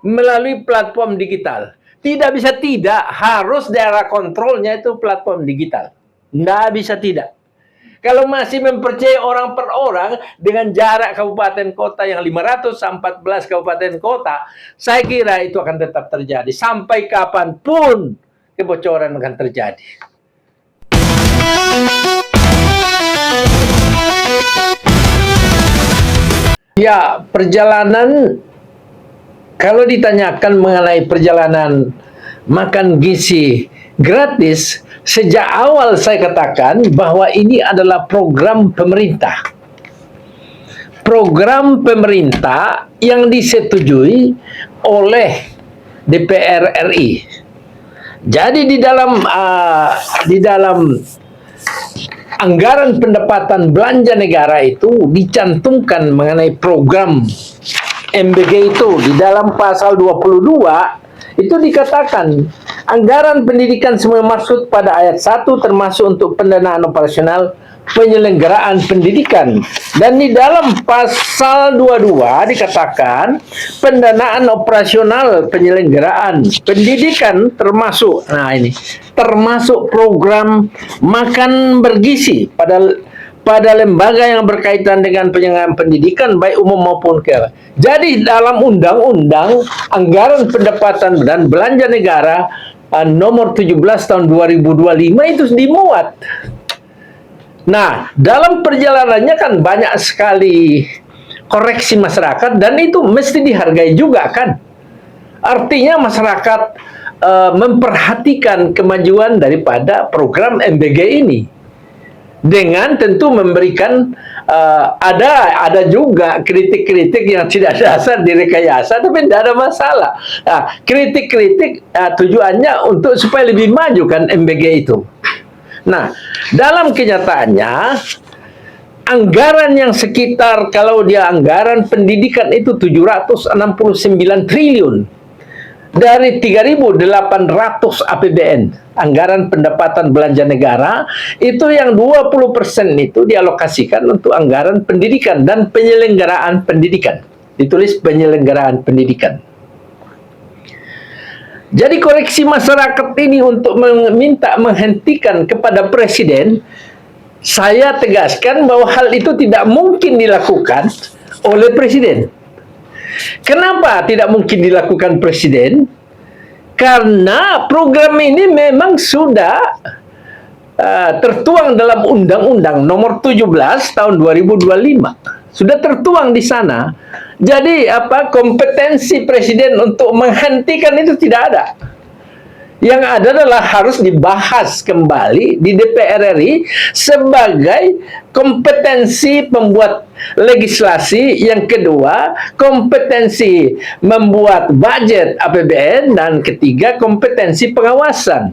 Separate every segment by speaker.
Speaker 1: melalui platform digital. Tidak bisa tidak, harus daerah kontrolnya itu platform digital. Nggak bisa tidak. Kalau masih mempercayai orang per orang dengan jarak kabupaten kota yang 500 sampai 14 kabupaten kota, saya kira itu akan tetap terjadi. Sampai kapanpun kebocoran akan terjadi. Ya, perjalanan, kalau ditanyakan mengenai perjalanan makan gizi gratis, sejak awal saya katakan bahwa ini adalah program pemerintah. Program pemerintah yang disetujui oleh DPR RI. Jadi di dalam anggaran pendapatan belanja negara itu dicantumkan mengenai program MBG itu di dalam pasal 22. Itu dikatakan anggaran pendidikan semua maksud pada ayat 1 termasuk untuk pendanaan operasional penyelenggaraan pendidikan. Dan di dalam pasal 22 dikatakan pendanaan operasional penyelenggaraan pendidikan termasuk, termasuk program makan bergizi pada lembaga yang berkaitan dengan penyelenggaraan pendidikan baik umum maupun KL. Jadi dalam Undang-Undang Anggaran Pendapatan dan Belanja Negara nomor 17 tahun 2025 itu dimuat. Nah, dalam perjalanannya kan banyak sekali koreksi masyarakat dan itu mesti dihargai juga kan. Artinya masyarakat memperhatikan kemajuan daripada program MBG ini. Dengan tentu memberikan ada juga kritik-kritik yang tidak dasar direkayasa, tapi tidak ada masalah. Kritik-kritik tujuannya untuk supaya lebih maju kan MBG itu. Nah, dalam kenyataannya anggaran yang sekitar, kalau dia anggaran pendidikan itu 769 triliun dari 3.800 APBN, anggaran pendapatan belanja negara, itu yang 20% itu dialokasikan untuk anggaran pendidikan dan penyelenggaraan pendidikan. Ditulis penyelenggaraan pendidikan. Jadi koreksi masyarakat ini untuk meminta menghentikan kepada Presiden, saya tegaskan bahwa hal itu tidak mungkin dilakukan oleh Presiden. Kenapa tidak mungkin dilakukan Presiden? Karena program ini memang sudah tertuang dalam Undang-Undang nomor 17 tahun 2025. Sudah tertuang di sana. Jadi kompetensi Presiden untuk menghentikan itu tidak ada. Yang ada adalah harus dibahas kembali di DPR RI sebagai kompetensi pembuat legislasi. Yang kedua, kompetensi membuat budget APBN, dan ketiga, kompetensi pengawasan.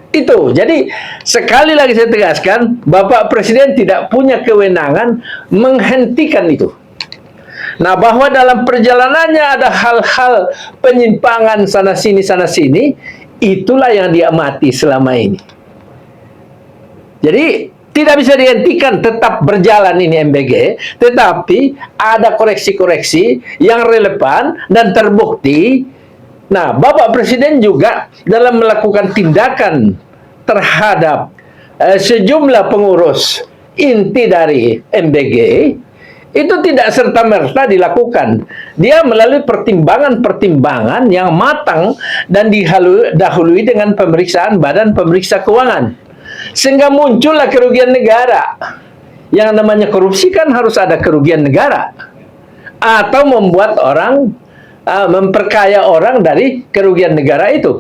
Speaker 1: Itu. Jadi sekali lagi saya tegaskan, Bapak Presiden tidak punya kewenangan menghentikan itu. Nah, bahwa dalam perjalanannya ada hal-hal penyimpangan sana sini, itulah yang dia amati selama ini. Jadi tidak bisa dihentikan, tetap berjalan ini MBG, tetapi ada koreksi-koreksi yang relevan dan terbukti. Nah, Bapak Presiden juga dalam melakukan tindakan terhadap sejumlah pengurus inti dari MBG, itu tidak serta-merta dilakukan. Dia melalui pertimbangan-pertimbangan yang matang dan didahului dengan pemeriksaan Badan Pemeriksa Keuangan. Sehingga muncullah kerugian negara. Yang namanya korupsi kan harus ada kerugian negara. Atau membuat orang, memperkaya orang dari kerugian negara itu.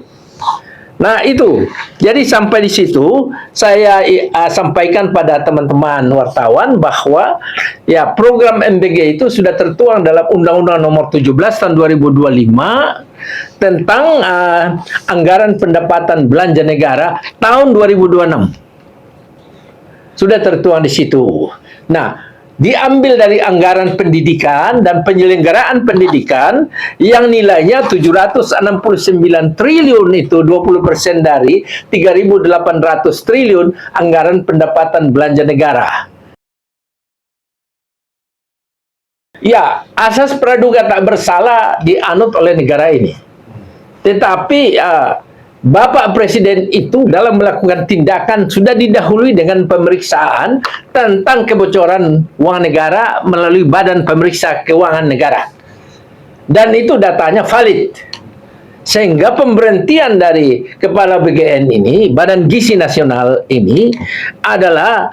Speaker 1: Nah, itu. Jadi sampai di situ saya sampaikan pada teman-teman wartawan bahwa ya program MBG itu sudah tertuang dalam Undang-Undang nomor 17 tahun 2025 tentang anggaran pendapatan belanja negara tahun 2026. Sudah tertuang di situ. Nah, diambil dari anggaran pendidikan dan penyelenggaraan pendidikan yang nilainya 769 triliun, itu 20% dari 3.800 triliun anggaran pendapatan belanja negara. Ya, asas praduga tak bersalah dianut oleh negara ini. Tetapi Bapak Presiden itu dalam melakukan tindakan sudah didahului dengan pemeriksaan tentang kebocoran uang negara melalui Badan Pemeriksa Keuangan Negara. Dan itu datanya valid. Sehingga pemberhentian dari Kepala BGN ini, Badan Gizi Nasional ini, adalah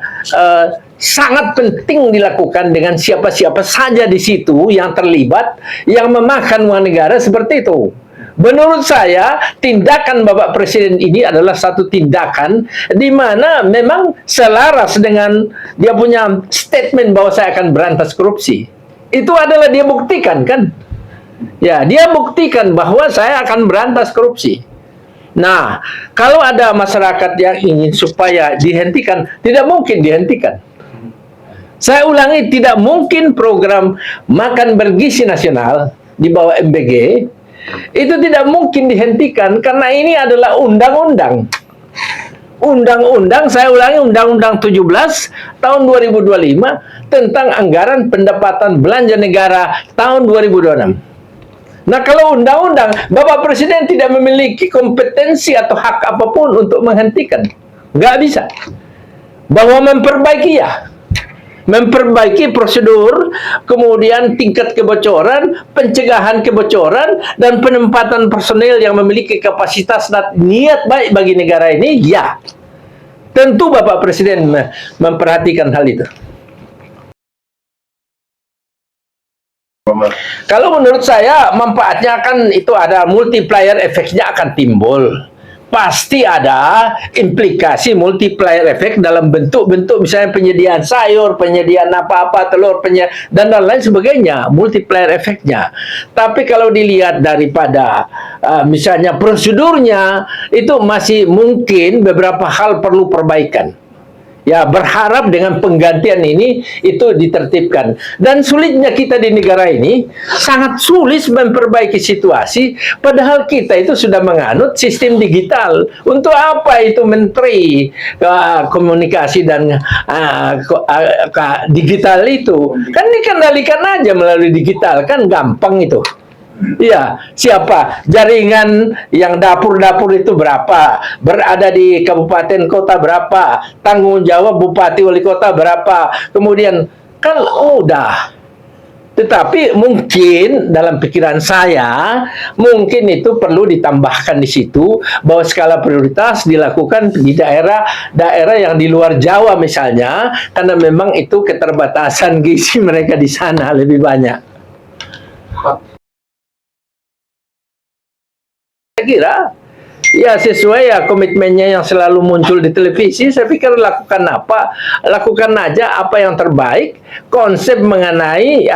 Speaker 1: sangat penting dilakukan dengan siapa-siapa saja di situ yang terlibat, yang memakan uang negara seperti itu. Menurut saya, tindakan Bapak Presiden ini adalah satu tindakan di mana memang selaras dengan dia punya statement bahwa saya akan berantas korupsi. Itu adalah dia buktikan, kan? Ya, dia buktikan bahwa saya akan berantas korupsi. Nah, kalau ada masyarakat yang ingin supaya dihentikan, tidak mungkin dihentikan. Saya ulangi, tidak mungkin program makan bergizi nasional di bawah MBG itu tidak mungkin dihentikan karena ini adalah undang-undang. Undang-undang, saya ulangi, Undang-Undang 17 tahun 2025 tentang anggaran pendapatan belanja negara tahun 2026. Nah, kalau undang-undang, Bapak Presiden tidak memiliki kompetensi atau hak apapun untuk menghentikan. Nggak bisa. Bahwa memperbaiki ya. Memperbaiki prosedur, kemudian tingkat kebocoran, pencegahan kebocoran, dan penempatan personel yang memiliki kapasitas dan niat baik bagi negara ini, ya. Tentu Bapak Presiden memperhatikan hal itu. Kalau menurut saya, manfaatnya kan itu ada multiplier efeknya akan timbul. Pasti ada implikasi multiplier efek dalam bentuk-bentuk misalnya penyediaan sayur, penyediaan apa-apa, telur, dan lain sebagainya, multiplier efeknya. Tapi kalau dilihat daripada misalnya prosedurnya, itu masih mungkin beberapa hal perlu perbaikan. Ya, berharap dengan penggantian ini itu ditertibkan. Dan sulitnya kita di negara ini sangat sulit memperbaiki situasi, padahal kita itu sudah menganut sistem digital. Untuk apa itu Menteri Komunikasi dan digital itu? Kan dikendalikan aja melalui digital, kan gampang itu. Iya, siapa? Jaringan yang dapur-dapur itu berapa? Berada di kabupaten kota berapa? Tanggung jawab bupati wali kota berapa? Kemudian kan udah. Tetapi mungkin dalam pikiran saya, mungkin itu perlu ditambahkan di situ bahwa skala prioritas dilakukan di daerah yang di luar Jawa misalnya, karena memang itu keterbatasan gizi mereka di sana lebih banyak. Saya kira ya sesuai ya komitmennya yang selalu muncul di televisi. Saya pikir lakukan aja apa yang terbaik. Konsep mengenai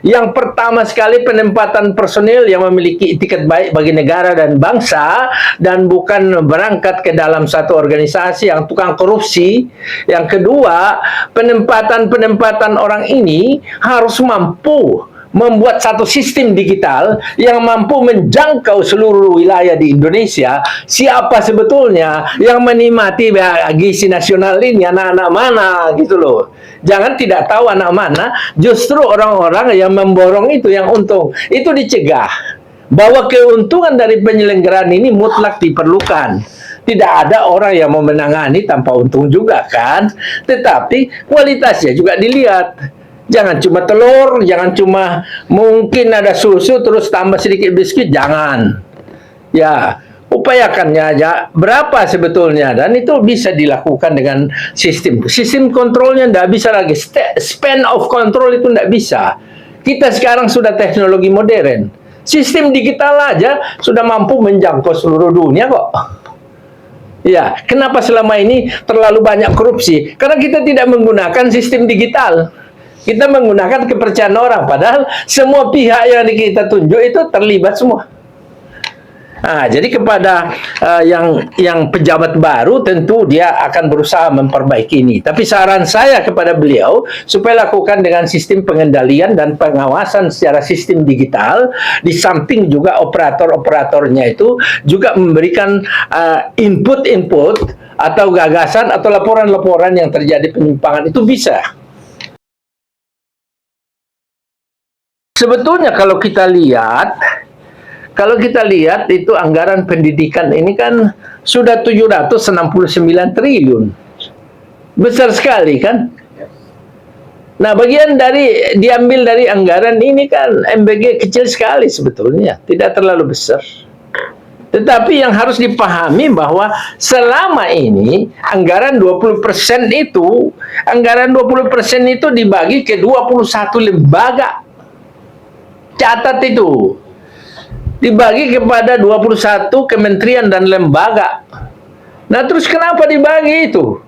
Speaker 1: yang pertama sekali penempatan personil yang memiliki itikat baik bagi negara dan bangsa dan bukan berangkat ke dalam satu organisasi yang tukang korupsi. Yang kedua, penempatan orang ini harus mampu membuat satu sistem digital yang mampu menjangkau seluruh wilayah di Indonesia. Siapa sebetulnya yang menikmati gizi nasional ini, anak-anak mana gitu loh. Jangan tidak tahu anak mana, justru orang-orang yang memborong itu yang untung. Itu dicegah. Bahwa keuntungan dari penyelenggaraan ini mutlak diperlukan. Tidak ada orang yang mau menangani tanpa untung juga kan. Tetapi kualitasnya juga dilihat. Jangan cuma telur, jangan cuma mungkin ada susu terus tambah sedikit biskuit, jangan. Ya, upayakannya aja berapa sebetulnya, dan itu bisa dilakukan dengan sistem kontrolnya. Tidak bisa lagi span of control, itu tidak bisa. Kita sekarang sudah teknologi modern, sistem digital aja sudah mampu menjangkau seluruh dunia kok. Ya, kenapa selama ini terlalu banyak korupsi? Karena kita tidak menggunakan sistem digital. Kita menggunakan kepercayaan orang, padahal semua pihak yang kita tunjuk itu terlibat semua. Nah, jadi kepada yang pejabat baru tentu dia akan berusaha memperbaiki ini. Tapi saran saya kepada beliau supaya lakukan dengan sistem pengendalian dan pengawasan secara sistem digital, di samping juga operator-operatornya itu juga memberikan input-input atau gagasan atau laporan-laporan yang terjadi penyimpangan itu bisa. Sebetulnya kalau kita lihat itu anggaran pendidikan ini kan sudah 769 triliun. Besar sekali kan? Nah, bagian diambil dari anggaran ini kan MBG kecil sekali sebetulnya, tidak terlalu besar. Tetapi yang harus dipahami bahwa selama ini anggaran 20% itu dibagi ke 21 lembaga. Catat itu. Dibagi kepada 21 kementerian dan lembaga. Nah, terus kenapa dibagi itu?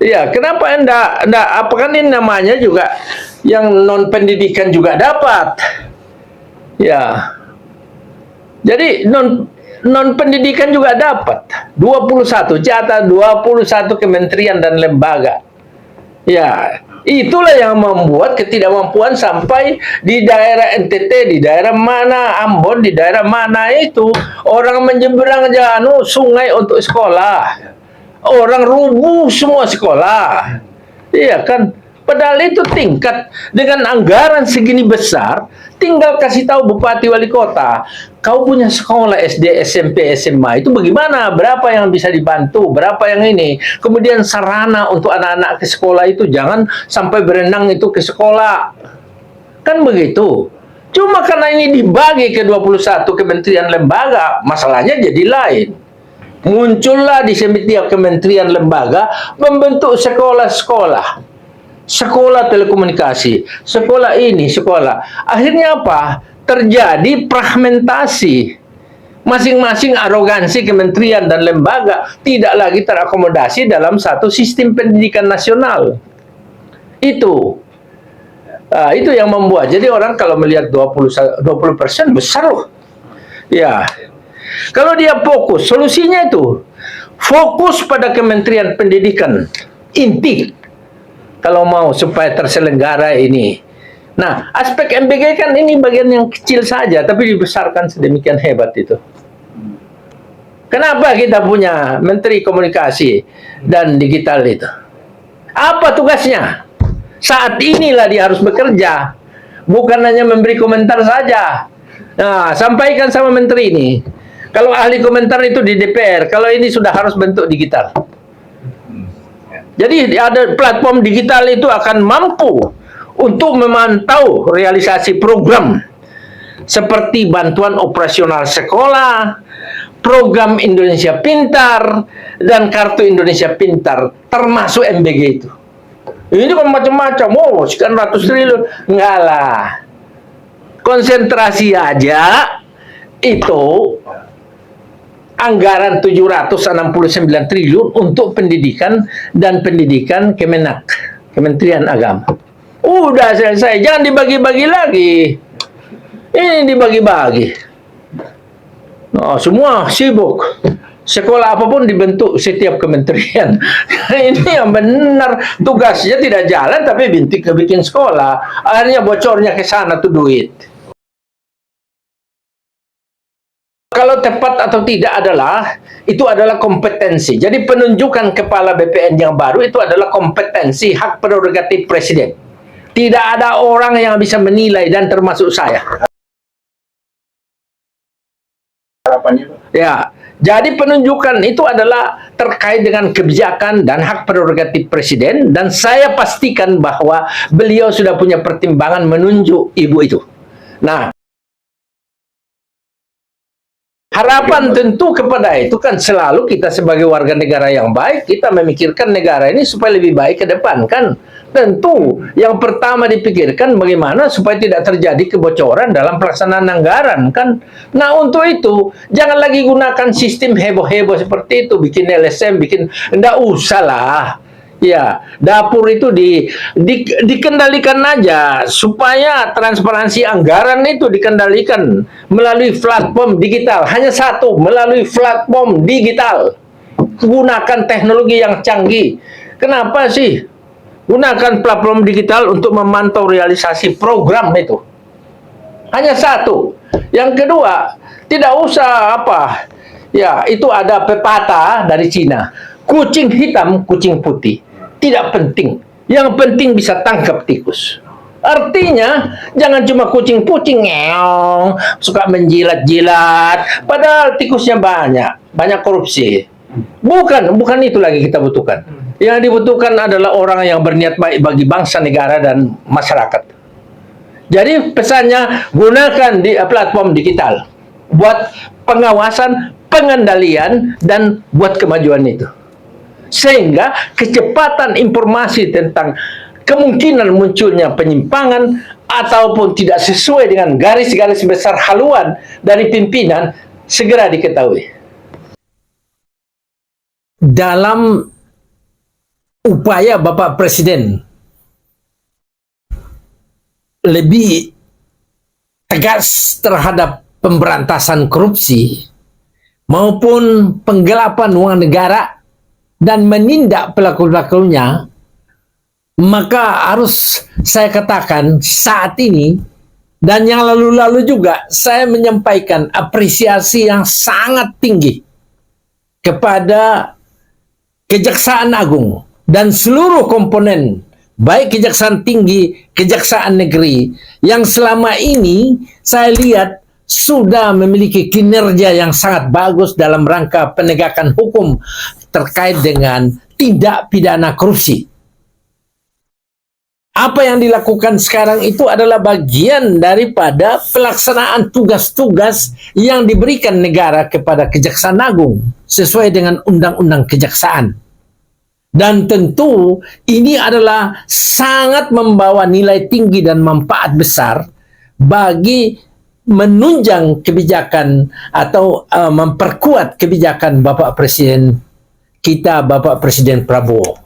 Speaker 1: Ya, kenapa enggak apakah ini namanya juga yang non pendidikan juga dapat? Ya. Jadi non pendidikan juga dapat. 21, catat 21 kementerian dan lembaga. Ya, itulah yang membuat ketidakmampuan sampai di daerah NTT, di daerah mana, Ambon, di daerah mana itu orang menyeberang sungai untuk sekolah. Orang rubuh semua sekolah. Iya kan? Padahal itu tingkat dengan anggaran segini besar, tinggal kasih tahu bupati wali kota, kau punya sekolah SD, SMP, SMA itu bagaimana? Berapa yang bisa dibantu? Berapa yang ini? Kemudian sarana untuk anak-anak ke sekolah itu jangan sampai berenang itu ke sekolah. Kan begitu. Cuma karena ini dibagi ke 21 kementerian lembaga, masalahnya jadi lain. Muncullah di setiap kementerian lembaga membentuk sekolah-sekolah. Sekolah telekomunikasi, sekolah ini, sekolah. Akhirnya apa? Terjadi fragmentasi. Masing-masing arogansi kementerian dan lembaga tidak lagi terakomodasi dalam satu sistem pendidikan nasional. Itu yang membuat. Jadi orang kalau melihat 20% besar loh. Ya. Kalau dia fokus, solusinya itu fokus pada Kementerian Pendidikan inti. Kalau mau supaya terselenggara ini. Nah, aspek MBG kan ini bagian yang kecil saja, tapi dibesarkan sedemikian hebat itu. Kenapa kita punya Menteri Komunikasi dan Digital itu? Apa tugasnya? Saat inilah dia harus bekerja. Bukan hanya memberi komentar saja. Nah, sampaikan sama Menteri ini. Kalau ahli komentar itu di DPR, kalau ini sudah harus bentuk digital. Jadi ada platform digital itu akan mampu untuk memantau realisasi program seperti bantuan operasional sekolah, program Indonesia Pintar, dan kartu Indonesia Pintar, termasuk MBG itu. Ini kan macam-macam, sekian ratus triliun. Enggak lah. Konsentrasi aja itu anggaran 769 triliun untuk pendidikan dan pendidikan Kemenak, Kementerian Agama. Udah selesai, jangan dibagi-bagi lagi. Ini dibagi-bagi. Oh, semua sibuk. Sekolah apapun dibentuk setiap kementerian. Ini yang benar, tugasnya tidak jalan tapi bikin sekolah. Akhirnya bocornya ke sana tuh duit. Kalau tepat atau tidak itu adalah kompetensi. Jadi penunjukan kepala BPN yang baru itu adalah kompetensi, hak prerogatif presiden. Tidak ada orang yang bisa menilai dan termasuk saya. Ya, jadi penunjukan itu adalah terkait dengan kebijakan dan hak prerogatif presiden, dan saya pastikan bahwa beliau sudah punya pertimbangan menunjuk ibu itu. Nah, harapan tentu kepada itu kan selalu kita sebagai warga negara yang baik, kita memikirkan negara ini supaya lebih baik ke depan kan. Tentu yang pertama dipikirkan bagaimana supaya tidak terjadi kebocoran dalam pelaksanaan anggaran kan. Nah, untuk itu jangan lagi gunakan sistem heboh-heboh seperti itu, bikin LSM, enggak usah lah. Ya, dapur itu dikendalikan aja supaya transparansi anggaran itu dikendalikan melalui platform digital. Hanya satu, melalui platform digital. Gunakan teknologi yang canggih. Kenapa sih? Gunakan platform digital untuk memantau realisasi program itu. Hanya satu. Yang kedua, tidak usah apa. Ya, itu ada pepatah dari Cina. Kucing hitam, kucing putih. Tidak penting. Yang penting bisa tangkap tikus. Artinya, jangan cuma kucing-kucing ngeong, suka menjilat-jilat, padahal tikusnya banyak korupsi. Bukan itu lagi kita butuhkan. Yang dibutuhkan adalah orang yang berniat baik bagi bangsa, negara, dan masyarakat. Jadi pesannya, gunakan di platform digital buat pengawasan, pengendalian, dan buat kemajuan itu. Sehingga kecepatan informasi tentang kemungkinan munculnya penyimpangan ataupun tidak sesuai dengan garis-garis besar haluan dari pimpinan segera diketahui. Dalam upaya Bapak Presiden lebih tegas terhadap pemberantasan korupsi maupun penggelapan uang negara dan menindak pelaku-pelakunya, maka harus saya katakan saat ini dan yang lalu-lalu juga saya menyampaikan apresiasi yang sangat tinggi kepada Kejaksaan Agung dan seluruh komponen, baik Kejaksaan Tinggi, Kejaksaan Negeri, yang selama ini saya lihat sudah memiliki kinerja yang sangat bagus dalam rangka penegakan hukum terkait dengan tindak pidana korupsi. Apa yang dilakukan sekarang itu adalah bagian daripada pelaksanaan tugas-tugas yang diberikan negara kepada Kejaksaan Agung sesuai dengan Undang-Undang Kejaksaan. Dan tentu ini adalah sangat membawa nilai tinggi dan manfaat besar bagi menunjang kebijakan atau memperkuat kebijakan Bapak Presiden kita, Bapak Presiden Prabowo.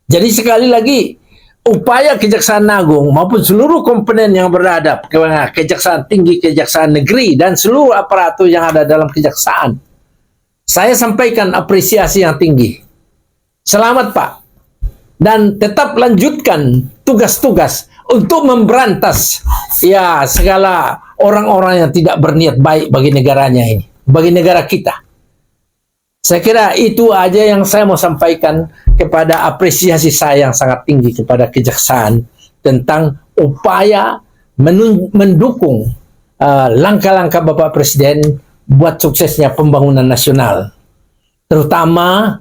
Speaker 1: Jadi sekali lagi, upaya Kejaksaan Agung maupun seluruh komponen yang berada, Kejaksaan Tinggi, Kejaksaan Negeri, dan seluruh aparatur yang ada dalam kejaksaan, saya sampaikan apresiasi yang tinggi. Selamat Pak, dan tetap lanjutkan tugas-tugas untuk memberantas ya segala orang-orang yang tidak berniat baik bagi negaranya ini, bagi negara kita. Saya kira itu aja yang saya mau sampaikan kepada apresiasi saya yang sangat tinggi kepada Kejaksaan tentang upaya mendukung langkah-langkah Bapak Presiden buat suksesnya pembangunan nasional. Terutama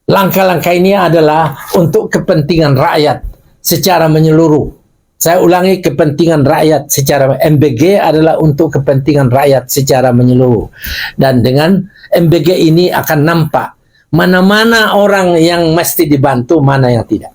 Speaker 1: langkah-langkah ini adalah untuk kepentingan rakyat secara menyeluruh. Saya ulangi, kepentingan rakyat secara MBG adalah untuk kepentingan rakyat secara menyeluruh. Dan dengan MBG ini akan nampak mana-mana orang yang mesti dibantu, mana yang tidak.